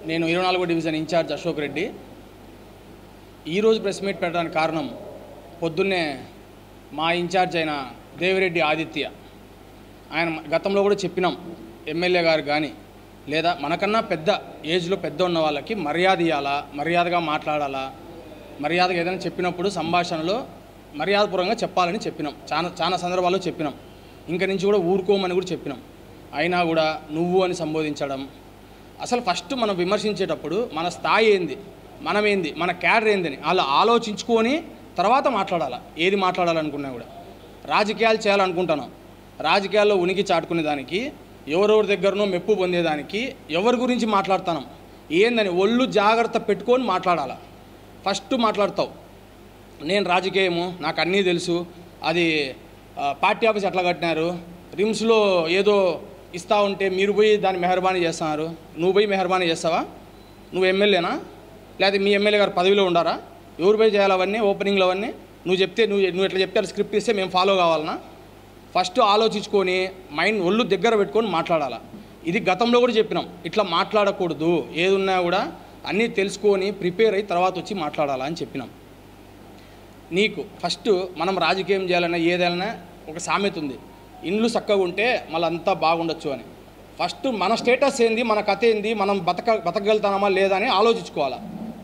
నేను 24వ division incharge Ashok Reddy. ఈరోజు press meet పెట్టడానికి కారణం, పొద్దున్నే మా ఇన్ఛార్జ్ అయిన దేవిరెడ్డి ఆదిత్య ఆయన గతంలో కూడా చెప్పినాం, ఎమ్మెల్యే గారు కానీ లేదా మనకన్నా పెద్ద ఏజ్లో పెద్ద ఉన్న వాళ్ళకి మర్యాద ఇవ్వాలా, మర్యాదగా మాట్లాడాలా, మర్యాదగా ఏదైనా చెప్పినప్పుడు సంభాషణలో మర్యాదపూర్వకంగా చెప్పాలని చెప్పినాం. చాలా సందర్భాల్లో చెప్పినాం. ఇంక నుంచి కూడా ఊరుకోమని కూడా చెప్పినాం. అయినా కూడా నువ్వు అని సంబోధించడం, అసలు ఫస్ట్ మనం విమర్శించేటప్పుడు మన స్థాయి ఏంది, మనమేంది, మన క్యాడర్ ఏందని అలా ఆలోచించుకొని తర్వాత మాట్లాడాలా. ఏది మాట్లాడాలనుకున్నా కూడా రాజకీయాలు చేయాలనుకుంటున్నాం, రాజకీయాల్లో ఉనికి చాటుకునే దానికి, ఎవరెవరి దగ్గరనో మెప్పు పొందేదానికి ఎవరి గురించి మాట్లాడుతున్నాం ఏందని ఒళ్ళు జాగ్రత్త పెట్టుకొని మాట్లాడాలా. ఫస్ట్ మాట్లాడతావు నేను రాజకీయము నాకు అన్నీ తెలుసు, అది పార్టీ ఆఫీస్ ఎట్లా కట్టినారు, రిమ్స్లో ఏదో ఇస్తూ ఉంటే మీరు పోయి దాన్ని మెహర్బానీ చేస్తున్నారు, నువ్వు పోయి మెహర్బానీ చేస్తావా? నువ్వు ఎమ్మెల్యేనా? లేదా మీ ఎమ్మెల్యే గారు పదవిలో ఉండారా? ఎవరు పోయి చేయాలి అవన్నీ? ఓపెనింగ్లో అవన్నీ నువ్వు చెప్తే నువ్వు ఎట్లా చెప్తే అది స్క్రిప్ట్ ఇస్తే మేము ఫాలో కావాలన్నా? ఫస్ట్ ఆలోచించుకొని మైండ్ ఒళ్ళు దగ్గర పెట్టుకొని మాట్లాడాలా. ఇది గతంలో కూడా చెప్పినాం, ఇట్లా మాట్లాడకూడదు, ఏది ఉన్నా కూడా అన్నీ తెలుసుకొని ప్రిపేర్ అయ్యి తర్వాత వచ్చి మాట్లాడాలా అని చెప్పినాం. నీకు ఫస్ట్ మనం రాజకీయం చేయాలన్నా ఏదైనా ఒక సామెత ఉంది, ఇండ్లు చక్కగా ఉంటే మళ్ళీ అంతా బాగుండొచ్చు అని. ఫస్ట్ మన స్టేటస్ ఏంది, మన కథ ఏంది, మనం బతకగలుగుతామా లేదా అని ఆలోచించుకోవాలా.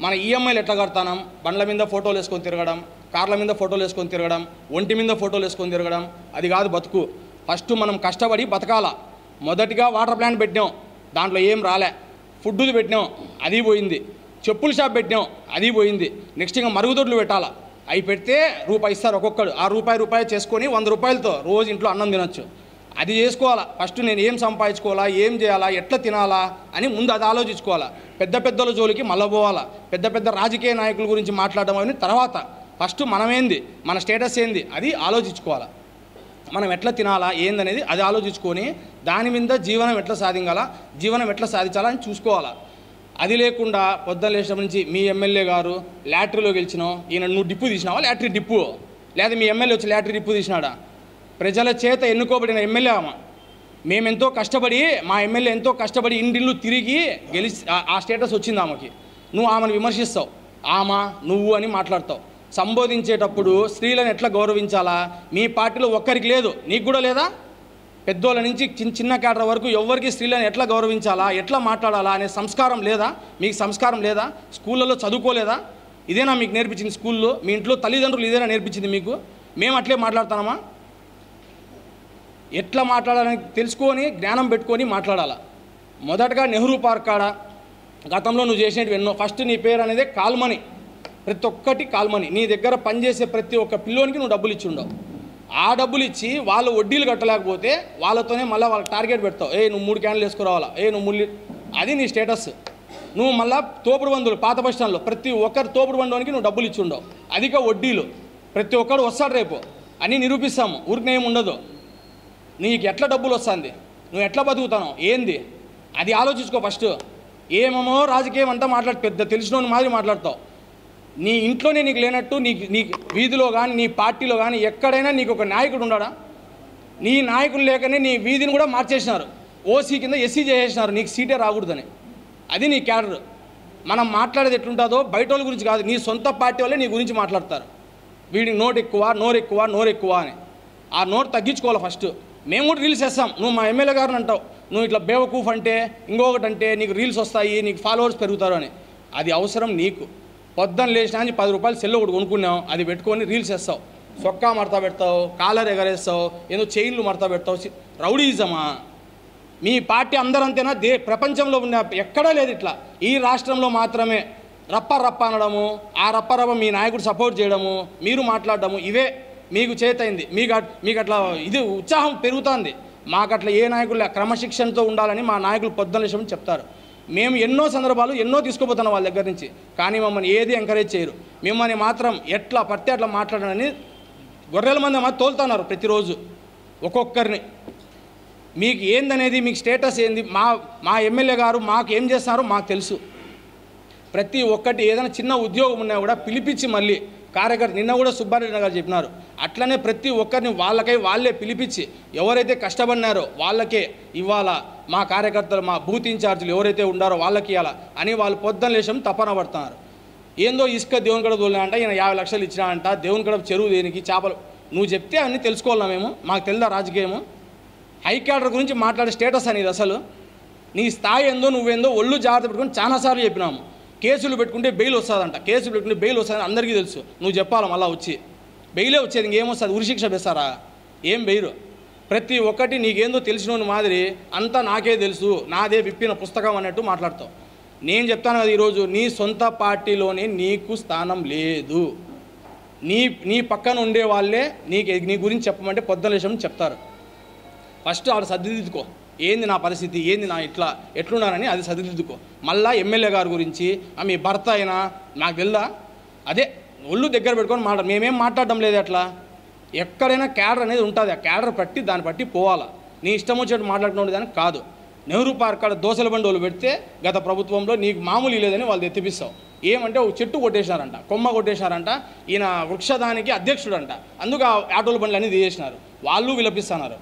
మన ఈఎంఐలు ఎట్లా కడతాం? బండ్ల మీద ఫోటోలు వేసుకొని తిరగడం, కార్ల మీద ఫోటోలు వేసుకొని తిరగడం, ఒంటి మీద ఫోటోలు వేసుకొని తిరగడం, అది కాదు బతుకు. ఫస్ట్ మనం కష్టపడి బతకాలా. మొదటిగా వాటర్ ప్లాంట్ పెట్టినాం, దాంట్లో ఏం రాలే. ఫుడ్ది పెట్టినాం, అది పోయింది. చెప్పుల షాప్ పెట్టినాం, అది పోయింది. నెక్స్ట్ ఇంకా మరుగుదొడ్లు పెట్టాలా. అవి పెడితే రూపాయి ఇస్తారు ఒక్కొక్కడు. ఆ రూపాయి చేసుకొని 100 రూపాయలతో రోజు ఇంట్లో అన్నం తినొచ్చు. అది చేసుకోవాలా. ఫస్ట్ నేను ఏం సంపాదించుకోవాలా, ఏం చేయాలా, ఎట్లా తినాలా అని ముందు అది ఆలోచించుకోవాలా. పెద్దల జోలికి మళ్ళీ పోవాలా. పెద్ద రాజకీయ నాయకుల గురించి మాట్లాడడం అని తర్వాత ఫస్ట్ మనమేంది, మన స్టేటస్ ఏంది అది ఆలోచించుకోవాలా. మనం ఎట్లా తినాలా ఏందనేది అది ఆలోచించుకొని దాని మీద జీవనం ఎట్లా సాధించాలా అని చూసుకోవాలా. అది లేకుండా పొద్దున లేచిన నుంచి మీ ఎమ్మెల్యే గారు లాటరీలో గెలిచినావు, ఈయన నువ్వు డిప్పు తీసినావా, లాటరీ డిప్పు, లేదా మీ ఎమ్మెల్యే వచ్చి లాటరీ డిప్పు తీసినాడా? ప్రజల చేత ఎన్నుకోబడిన ఎమ్మెల్యే ఆమె. మేమెంతో కష్టపడి, మా ఎమ్మెల్యే ఎంతో కష్టపడి ఇండిల్లు తిరిగి గెలిచి ఆ స్టేటస్ వచ్చింది ఆమెకి. నువ్వు ఆమెను విమర్శిస్తావు, ఆమె నువ్వు అని మాట్లాడతావు. సంబోధించేటప్పుడు స్త్రీలను ఎట్లా గౌరవించాలా మీ పార్టీలో ఒక్కరికి లేదు, నీకు కూడా లేదా? పెద్దోళ్ళ నుంచి చిన్న క్యాడర్ వరకు ఎవరికి స్త్రీలను ఎట్లా గౌరవించాలా, ఎట్లా మాట్లాడాలా అనే సంస్కారం లేదా? మీకు సంస్కారం లేదా? స్కూళ్ళలో చదువుకోలేదా? ఇదేనా మీకు నేర్పించింది స్కూల్లో? మీ ఇంట్లో తల్లిదండ్రులు ఇదేనా నేర్పించింది మీకు? మేము అట్లే మాట్లాడుతున్నామా? ఎట్లా మాట్లాడాలని తెలుసుకొని జ్ఞానం పెట్టుకొని మాట్లాడాలా. మొదటగా నెహ్రూ పార్క్ కాడ గతంలో నువ్వు చేసినవి ఎన్నో. ఫస్ట్ నీ పేరు అనేది కాల్మని, ప్రతి ఒక్కటి కాల్మని. నీ దగ్గర పనిచేసే ప్రతి ఒక్క పిల్లోనికి నువ్వు డబ్బులు ఇచ్చి ఉండవు. ఆ డబ్బులు ఇచ్చి వాళ్ళు వడ్డీలు కట్టలేకపోతే వాళ్ళతోనే మళ్ళీ వాళ్ళకి టార్గెట్ పెడతావు. నువ్వు 3 క్యాన్లు వేసుకురావాలా, నువ్వు 3 అది నీ స్టేటస్. నువ్వు మళ్ళీ తోపుడు బంధువులు పాత బస్ స్టాండ్లో ప్రతి ఒక్కరు తోపుడు బంధువునికి నువ్వు డబ్బులు ఇచ్చి ఉండవు. అధిక వడ్డీలు, ప్రతి ఒక్కడు వస్తాడు రేపు అని నిరూపిస్తాము. ఊరికి ఏమి ఉండదు. నీకు ఎట్లా డబ్బులు వస్తుంది, నువ్వు ఎట్లా బతుకుతావు ఏంది అది ఆలోచించుకో ఫస్ట్. ఏమేమో రాజకీయం అంతా పెద్ద తెలిసిన మాదిరి మాట్లాడతావు. నీ ఇంట్లోనే నీకు లేనట్టు నీ వీధిలో కానీ నీ పార్టీలో కానీ ఎక్కడైనా నీకు ఒక నాయకుడు ఉన్నాడా? నీ నాయకుడు లేకనే నీ వీధిని కూడా మార్చేసినారు, ఓసీ కింద ఎస్సీ చేసేసినారు, నీకు సీటే రాకూడదని. అది నీ క్యాడర్. మనం మాట్లాడేది ఎట్లుంటుందో బయట వాళ్ళ గురించి కాదు, నీ సొంత పార్టీ వాళ్ళే నీ గురించి మాట్లాడతారు. వీడికి నోరు ఎక్కువ అని. ఆ నోరు తగ్గించుకోవాలి ఫస్ట్. మేము కూడా రీల్స్ వేస్తాం, నువ్వు మా ఎమ్మెల్యే గారిని అంటావు, నువ్వు ఇట్లా బేవకూఫ్ అంటే ఇంకొకటి అంటే నీకు రీల్స్ వస్తాయి, నీకు ఫాలోవర్స్ పెరుగుతారు అని. అది అవసరం నీకు. పొద్దున్న లేచినా 10 రూపాయలు సెల్ ఒకటి కొనుక్కున్నావు, అది పెట్టుకొని రీల్స్ వేస్తావు, సొక్కా మడతా పెడతావు, కాలర్ ఎగరేస్తావు, ఏదో చైన్లు మడతా పెడతావు. రౌడీజమా? మీ పార్టీ అందరంతేనా? ప్రపంచంలో ఉన్న ఎక్కడా లేదు ఇట్లా. ఈ రాష్ట్రంలో మాత్రమే రప్ప అనడము, ఆ రప్ప మీ నాయకుడు సపోర్ట్ చేయడము, మీరు మాట్లాడడము, ఇవే మీకు చేతైంది. మీకు అట్లా ఇది ఉత్సాహం పెరుగుతుంది. మాకు అట్లా ఏ నాయకులు క్రమశిక్షణతో ఉండాలని మా నాయకులు పొద్దున్న లేచి చెప్తారు. మేము ఎన్నో సందర్భాలు ఎన్నో తీసుకుపోతున్నాం వాళ్ళ దగ్గర నుంచి, కానీ మమ్మల్ని ఏది ఎంకరేజ్ చేయరు. మిమ్మల్ని మాత్రం ఎట్లా పడితే అట్లా మాట్లాడనని గొర్రెల మంది మాత్రం తోలుతున్నారు ప్రతిరోజు ఒక్కొక్కరిని. మీకు ఏందనేది, మీకు స్టేటస్ ఏంది, మా ఎమ్మెల్యే గారు మాకు ఏం చేస్తున్నారో మాకు తెలుసు. ప్రతి ఒక్కటి ఏదైనా చిన్న ఉద్యోగం ఉన్నా కూడా పిలిపించి మళ్ళీ కార్యకర్త, నిన్న కూడా సుబ్బారెడ్డి గారు చెప్పినారు, అట్లనే ప్రతి ఒక్కరిని వాళ్ళే పిలిపించి ఎవరైతే కష్టపడినారో వాళ్ళకే ఇవ్వాలా. మా కార్యకర్తలు మా బూత్ ఇన్ఛార్జీలు ఎవరైతే ఉండారో వాళ్ళకి ఇవ్వాలా అని వాళ్ళు పొద్దున లేచం తపన పడుతున్నారు. ఏందో ఇసుక దేవుని కడ తోలినా అంట, ఈయన 50 లక్షలు ఇచ్చినా అంట, దేవుని కడ చెరువు దేనికి చేపలు. నువ్వు చెప్తే అన్నీ తెలుసుకోవాలా మేము, మాకు తెలుదా రాజకీయము? హై క్యాడర్ గురించి మాట్లాడే స్టేటస్ అనేది అసలు నీ స్థాయి ఏందో నువ్వేందో ఒళ్ళు జాగ్రత్త పెట్టుకుని చాలాసార్లు చెప్పినాము. కేసులు పెట్టుకుంటే బెయిల్ వస్తుందంట, కేసులు పెట్టుకుంటే బెయిల్ వస్తుందని అందరికీ తెలుసు. నువ్వు చెప్పాలి మళ్ళీ వచ్చి బెయిలే వచ్చేది, ఇంకేమొస్తుంది? ఉరిశిక్ష వేస్తారా? ఏం బెయిలు? ప్రతి ఒక్కటి నీకేందో తెలిసిన మాదిరి అంతా నాకే తెలుసు, నాదే విప్పిన పుస్తకం అన్నట్టు మాట్లాడతావు. నేను చెప్తాను కదా, ఈరోజు నీ సొంత పార్టీలోనే నీకు స్థానం లేదు. నీ పక్కన ఉండే వాళ్ళే నీ గురించి చెప్పమంటే పొద్దులేశం చెప్తారు. ఫస్ట్ ఆడు సర్దిదిద్దుకో, ఏంది నా పరిస్థితి, ఏంది నా ఎట్లున్నానని అది సర్దిదిద్దుకో. మళ్ళీ ఎమ్మెల్యే గారి గురించి మీ భర్త అయినా నాకు తెలుదా? అదే ఒళ్ళు దగ్గర పెట్టుకొని మాట్లాడు. మేమేం మాట్లాడడం లేదు. అట్లా ఎక్కడైనా క్యాడర్ అనేది ఉంటుంది, ఆ క్యాడర్ పట్టి దాన్ని బట్టి పోవాలా. నీ ఇష్టం వచ్చేట్టు మాట్లాడుకునే దానికి కాదు. నెహ్రూ పార్క్ కాడ దోసల బండోలు పెడితే గత ప్రభుత్వంలో నీకు మామూలు లేదని వాళ్ళు ఎత్తిపిస్తావు. ఏమంటే ఒక చెట్టు కొట్టేసినారంట, కొమ్మ కొట్టేసినారంట, ఈయన వృక్షదానికి అధ్యక్షుడంట, అందుకు ఆ ఆటోల బండ్లు అన్నీ తీసేసినారు. వాళ్ళు విలపిస్తున్నారు.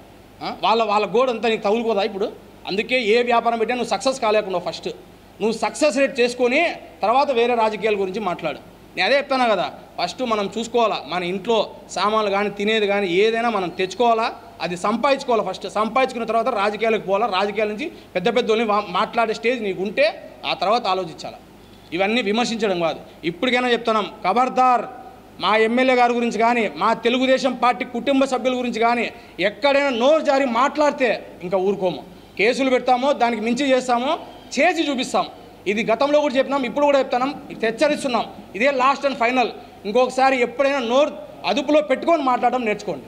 వాళ్ళ గోడంతా నీకు తగులుకోదా ఇప్పుడు? అందుకే ఏ వ్యాపారం పెట్టినా నువ్వు సక్సెస్ కాలేకుండా ఫస్ట్ నువ్వు సక్సెస్ రేట్ చేసుకొని తర్వాత వేరే రాజకీయాల గురించి మాట్లాడు. నేను అదే చెప్తాను కదా, ఫస్ట్ మనం చూసుకోవాలా, మన ఇంట్లో సామాన్లు కానీ తినేది కానీ ఏదైనా మనం తెచ్చుకోవాలా, అది సంపాదించుకోవాలా. ఫస్ట్ సంపాదించుకున్న తర్వాత రాజకీయాలకు పోవాలా. రాజకీయాల నుంచి పెద్ద పెద్దోళ్ళని మాట్లాడే స్టేజ్ నీకు ఉంటే ఆ తర్వాత ఆలోచించాలి. ఇవన్నీ విమర్శించడం కాదు. ఇప్పటికైనా చెప్తున్నాం, ఖబర్దార్ మా ఎమ్మెల్యే గారి గురించి కానీ మా తెలుగుదేశం పార్టీ కుటుంబ సభ్యుల గురించి కానీ ఎక్కడైనా నోరు జారి మాట్లాడితే ఇంకా ఊరుకోము. కేసులు పెడతామో దానికి మించి చేస్తామో చేసి చూపిస్తాం. ఇది గతంలో కూడా చెప్పినాం, ఇప్పుడు కూడా చెప్తున్నాం, హెచ్చరిస్తున్నాం. ఇదే లాస్ట్ అండ్ ఫైనల్. ఇంకొకసారి ఎప్పుడైనా నోరు అదుపులో పెట్టుకొని మాట్లాడడం నేర్చుకోండి.